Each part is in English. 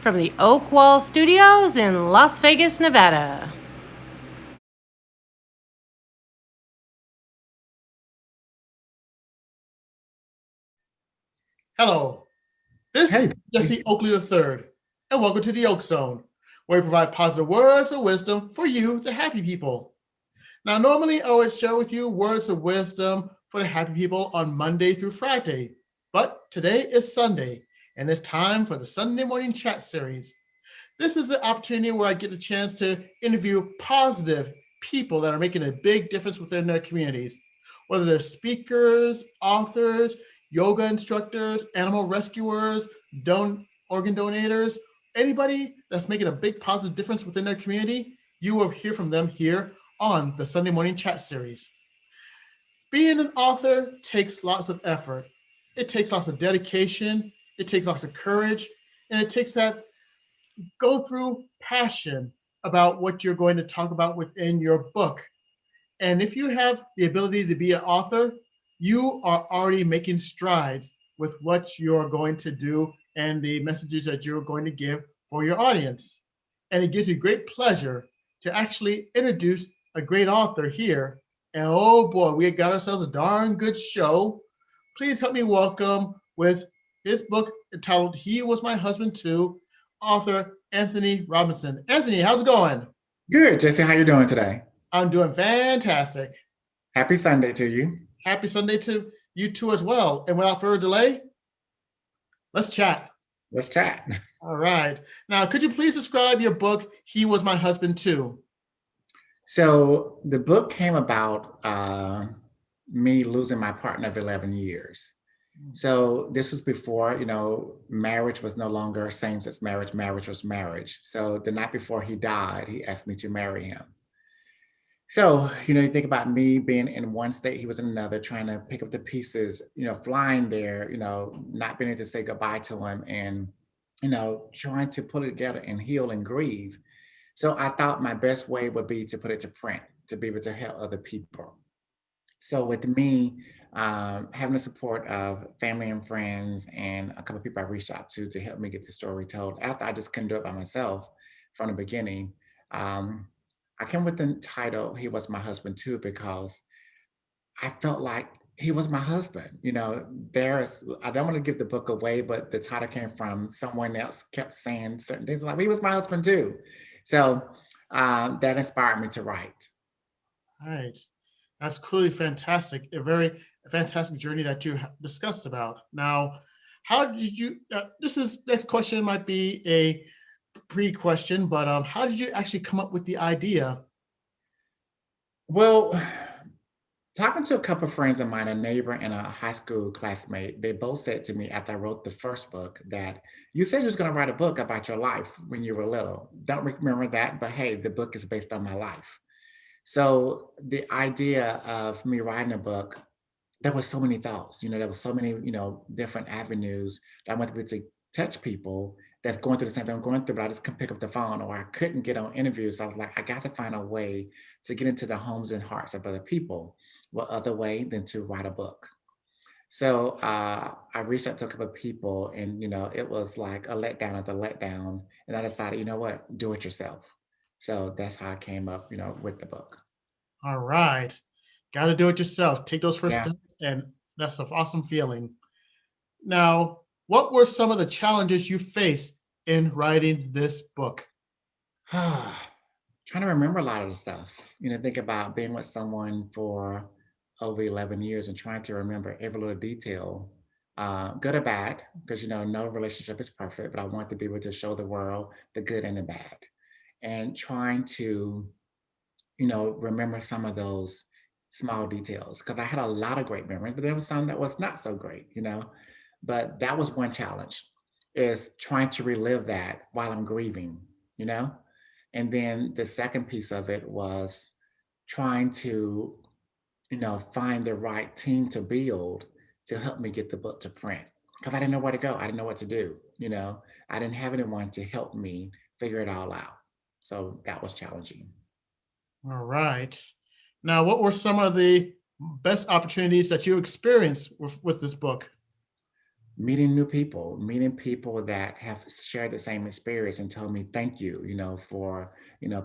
from the Oak Wall Studios in Las Vegas, Nevada. Hello, this is Hey, Jesse Oakley III, and welcome to the Oak Zone, where we provide positive words of wisdom for you, the happy people. Now, normally I would share with you words of wisdom for the happy people on Monday through Friday, but today is Sunday, and it's time for the Sunday morning chat series. This is the opportunity where I get the chance to interview positive people that are making a big difference within their communities, whether they're speakers, authors, yoga instructors, animal rescuers, organ donators, anybody that's making a big positive difference within their community. You will hear from them here on the Sunday morning chat series. Being an author takes lots of effort. It takes lots of dedication. It takes lots of courage, and it takes that go through passion about what you're going to talk about within your book. And if you have the ability to be an author, you are already making strides with what you're going to do and the messages that you're going to give for your audience. And it gives you great pleasure to actually introduce a great author here. And oh boy, we got ourselves a darn good show. Please help me welcome with his book entitled He Was My Husband Too, author Anthony Robinson. Anthony, how's it going? good, Jesse. How you doing today? I'm doing fantastic. Happy Sunday to you. Happy Sunday to you too as well. And without further delay, let's chat. Let's chat. All right. Now, could you please describe your book, He Was My Husband Too? So the book came about me losing my partner of 11 years. So this was before, marriage was no longer same-sex marriage. Marriage was marriage. So the night before he died, he asked me to marry him. So, you think about me being in one state, he was in another, trying to pick up the pieces, flying there, not being able to say goodbye to him and, trying to put it together and heal and grieve. So I thought my best way would be to put it to print, to be able to help other people. So with me, having the support of family and friends and a couple of people I reached out to help me get the story told, after I just couldn't do it by myself from the beginning, um, I came with the title "He Was My Husband Too" because I felt like he was my husband. There's I don't want to give the book away, but the title came from someone else kept saying certain things like he was my husband too. So that inspired me to write. All right. That's clearly fantastic. A very fantastic journey that you discussed about. Now, how did you? This is next question might be a pre-question, but how did you actually come up with the idea? Well, talking to a couple of friends of mine, a neighbor and a high school classmate, they both said to me after I wrote the first book that you said you was going to write a book about your life when you were little. Don't remember that, but hey, the book is based on my life. So the idea of me writing a book, there was so many thoughts. There was so many, different avenues that I wanted to be able to touch people that's going through the same thing I'm going through, but I just couldn't pick up the phone or I couldn't get on interviews. So I was like, I got to find a way to get into the homes and hearts of other people. What other way than to write a book? So I reached out to a couple of people, and it was like a letdown after letdown. And I decided, you know what, do it yourself. So that's how I came up, with the book. All right. Got to do it yourself. Take those first Yeah. steps, and that's an awesome feeling. Now, what were some of the challenges you faced in writing this book? Trying to remember a lot of the stuff. Think about being with someone for over 11 years and trying to remember every little detail, good or bad, because no relationship is perfect, but I want to be able to show the world the good and the bad. And trying to, remember some of those small details. Because I had a lot of great memories, but there was some that was not so great. But that was one challenge, is trying to relive that while I'm grieving, you know? And then the second piece of it was trying to, find the right team to build to help me get the book to print. Because I didn't know where to go. I didn't know what to do. I didn't have anyone to help me figure it all out. So that was challenging. All right. Now, what were some of the best opportunities that you experienced with this book? meeting people that have shared the same experience and told me thank you, for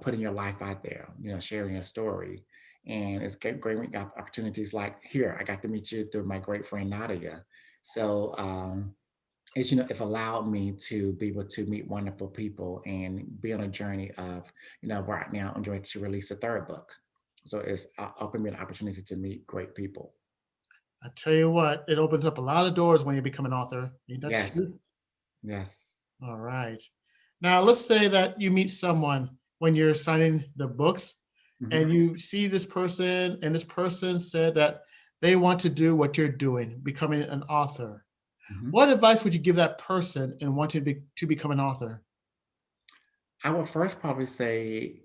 putting your life out there, sharing your story. And it's great when you got opportunities like here. I got to meet you through my great friend Nadia. So it's allowed me to be able to meet wonderful people and be on a journey of, right now I'm going to release a third book. So it's opened me an opportunity to meet great people. I tell you what, it opens up a lot of doors when you become an author. Ain't that Yes, true? yes. All right. Now, let's say that you meet someone when you're signing the books Mhm, and you see this person, and this person said that they want to do what you're doing, becoming an author. mhm. What advice would you give that person in wanting to become an author? I would first probably say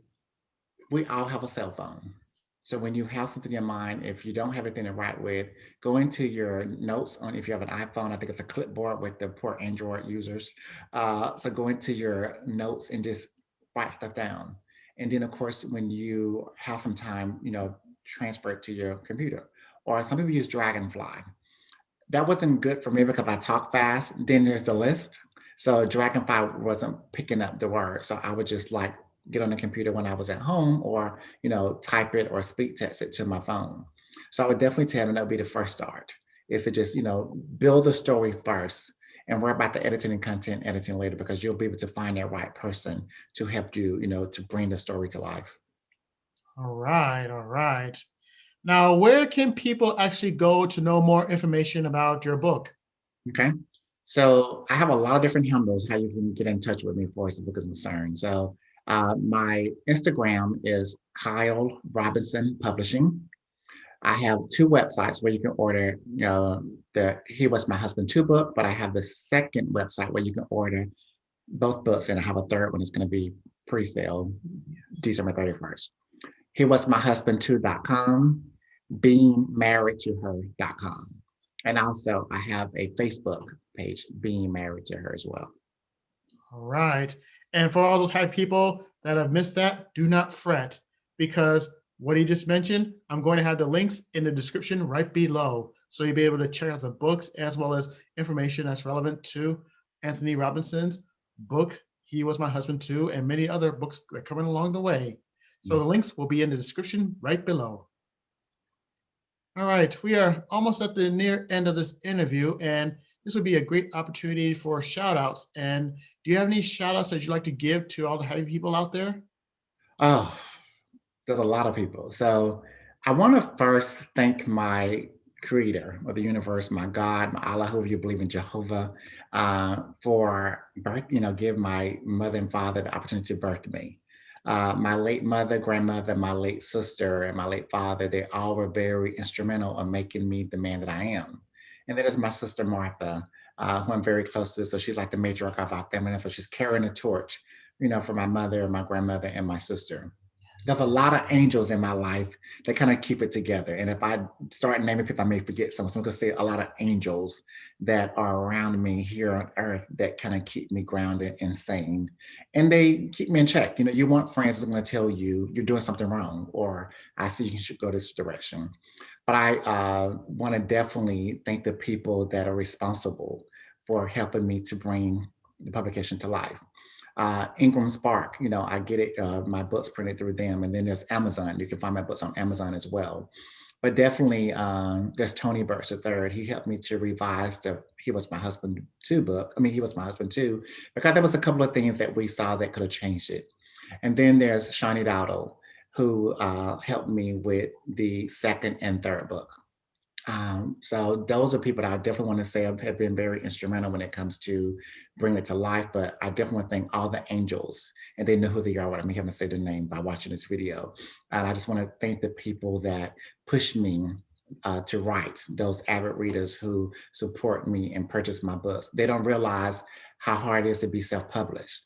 we all have a cell phone. So when you have something in your mind, if you don't have anything to write with, go into your notes on if you have an iPhone. I think it's a clipboard with the poor Android users. So go into your notes and just write stuff down. And then of course, when you have some time, transfer it to your computer. Or some people use Dragonfly. That wasn't good for me because I talk fast. Then there's the lisp. So Dragonfly wasn't picking up the word. So I would just like get on the computer when I was at home or, type it or speak text it to my phone. So I would definitely tell them that would be the first start is to just, build the story first and worry about the editing and content editing later because you'll be able to find that right person to help you, to bring the story to life. All right, all right. Now, where can people actually go to know more information about your book? Okay. So I have a lot of different handles how you can get in touch with me for as the book is concerned. So my Instagram is Kyle Robinson Publishing. I have two websites where you can order the He Was My Husband 2 book, but I have the second website where you can order both books, and I have a third one that's going to be pre-sale December 31st. He Was My Husband 2.com, being married to her.com. And also I have a Facebook page, Being Married to Her as well. All right. And for all those happy people that have missed that, do not fret because what he just mentioned, I'm going to have the links in the description right below. So you'll be able to check out the books as well as information that's relevant to Anthony Robinson's book, He Was My Husband Too, and many other books that are coming along the way. So the Yes. links will be in the description right below. All right, we are almost at the near end of this interview, and this would be a great opportunity for shout outs. And do you have any shout outs that you'd like to give to all the happy people out there? Oh, there's a lot of people. So I want to first thank my creator of the universe, my God, my Allah, whoever you believe in, Jehovah, for birth, give my mother and father the opportunity to birth me. My late mother, grandmother, my late sister, and my late father, they all were very instrumental in making me the man that I am. And then there's my sister, Martha, who I'm very close to. So she's like the matriarch of our family. And so she's carrying the torch, for my mother, my grandmother, and my sister. There's a lot of angels in my life that kind of keep it together. And if I start naming people, I may forget some. So I'm going to say a lot of angels that are around me here on earth that kind of keep me grounded and sane. And they keep me in check. You want friends that's going to tell you you're doing something wrong, or I see you should go this direction. But I want to definitely thank the people that are responsible for helping me to bring the publication to life. Ingram Spark, I get it, my books printed through them. And then there's Amazon. You can find my books on Amazon as well. But definitely, there's Tony Burch III. He helped me to revise the He Was My Husband 2 book. I mean, He Was My Husband Too, because there was a couple of things that we saw that could have changed it. And then there's Shani Dowdle, who helped me with the second and third book. So those are people that I definitely want to say have been very instrumental when it comes to bringing it to life. But I definitely want to thank all the angels, and they know who they are without me having to say the name by watching this video. And I just want to thank the people that push me to write, those avid readers who support me and purchase my books. They don't realize how hard it is to be self-published.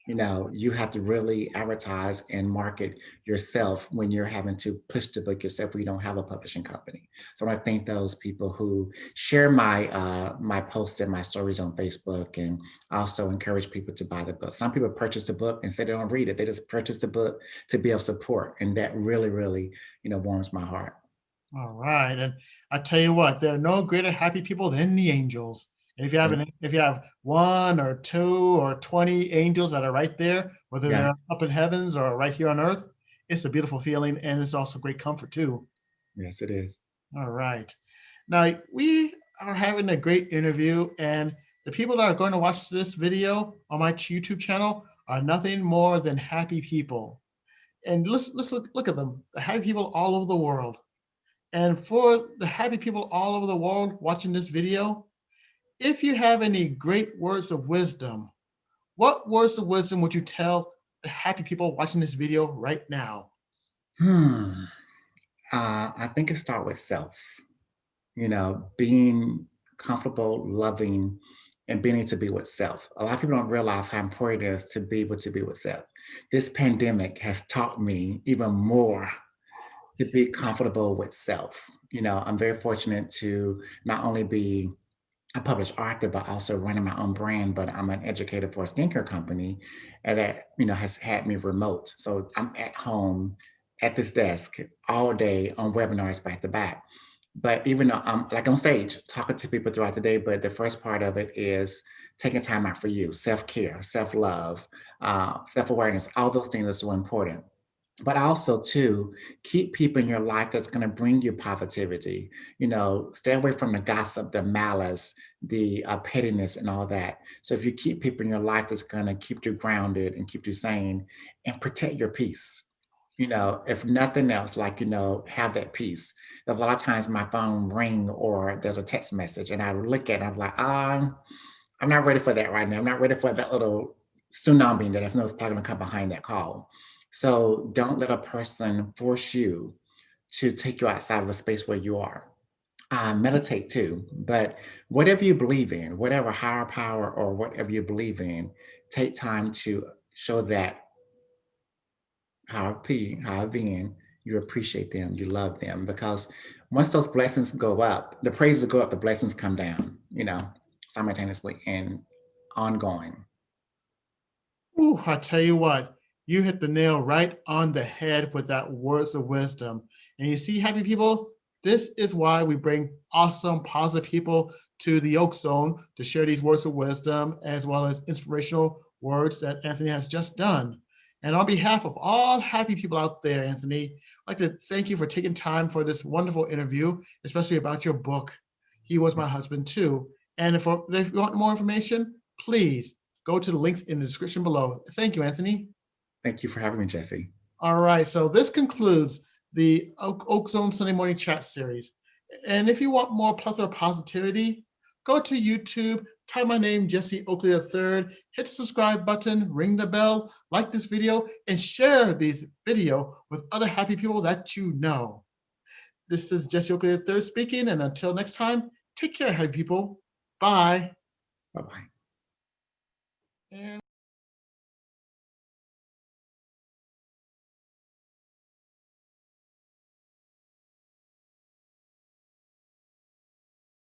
You have to really advertise and market yourself when you're having to push the book yourself when you don't have a publishing company. So I thank those people who share my posts and my stories on Facebook, and also encourage people to buy the book. Some people purchase the book and say they don't read it; they just purchase the book to be of support, and that really, really, warms my heart. All right. And I tell you what, there are no greater happy people than the angels. And if you have one or two or 20 angels that are right there, whether Yeah. they're up in heavens or right here on earth, it's a beautiful feeling and it's also great comfort too. Yes, it is. All right. Now we are having a great interview, and the people that are going to watch this video on my YouTube channel are nothing more than happy people. And let's look at them, the happy people all over the world. And for the happy people all over the world watching this video, if you have any great words of wisdom, what words of wisdom would you tell the happy people watching this video right now? Hmm. I think it starts with self. Being comfortable, loving, and being able to be with self. A lot of people don't realize how important it is to be able to be with self. This pandemic has taught me even more to be comfortable with self. I'm very fortunate to not only be a published author, but also running my own brand. But I'm an educator for a skincare company, and that has had me remote. So I'm at home at this desk all day on webinars back to back. But even though I'm like on stage talking to people throughout the day, but the first part of it is taking time out for you, self-care, self-love, self-awareness. All those things are so important. But also too, keep people in your life that's going to bring you positivity. Stay away from the gossip, the malice, the pettiness, and all that. So if you keep people in your life that's going to keep you grounded and keep you sane, and protect your peace. If nothing else, like have that peace. There's a lot of times my phone ring or there's a text message, and I look at it, and I'm like, I'm not ready for that right now. I'm not ready for that little tsunami that I know is probably going to come behind that call. So don't let a person force you to take you outside of the space where you are. Meditate too, but whatever you believe in, whatever higher power or whatever you believe in, take time to show that higher being, you appreciate them, you love them, because once those blessings go up, the praises go up, the blessings come down, simultaneously and ongoing. Ooh, I tell you what, you hit the nail right on the head with that words of wisdom. And you see, happy people, this is why we bring awesome, positive people to the Oak Zone to share these words of wisdom as well as inspirational words that Anthony has just done. And on behalf of all happy people out there, Anthony, I'd like to thank you for taking time for this wonderful interview, especially about your book. He was my husband too. And if you want more information, please go to the links in the description below. Thank you, Anthony. Thank you for having me, Jesse. All right, so this concludes the Oak Zone Sunday Morning Chat series. And if you want more plethora of positivity, go to YouTube, type my name, Jesse Oakley III, hit the subscribe button, ring the bell, like this video, and share this video with other happy people that you know. This is Jesse Oakley III speaking, and until next time, take care, happy people. Bye. Bye-bye. And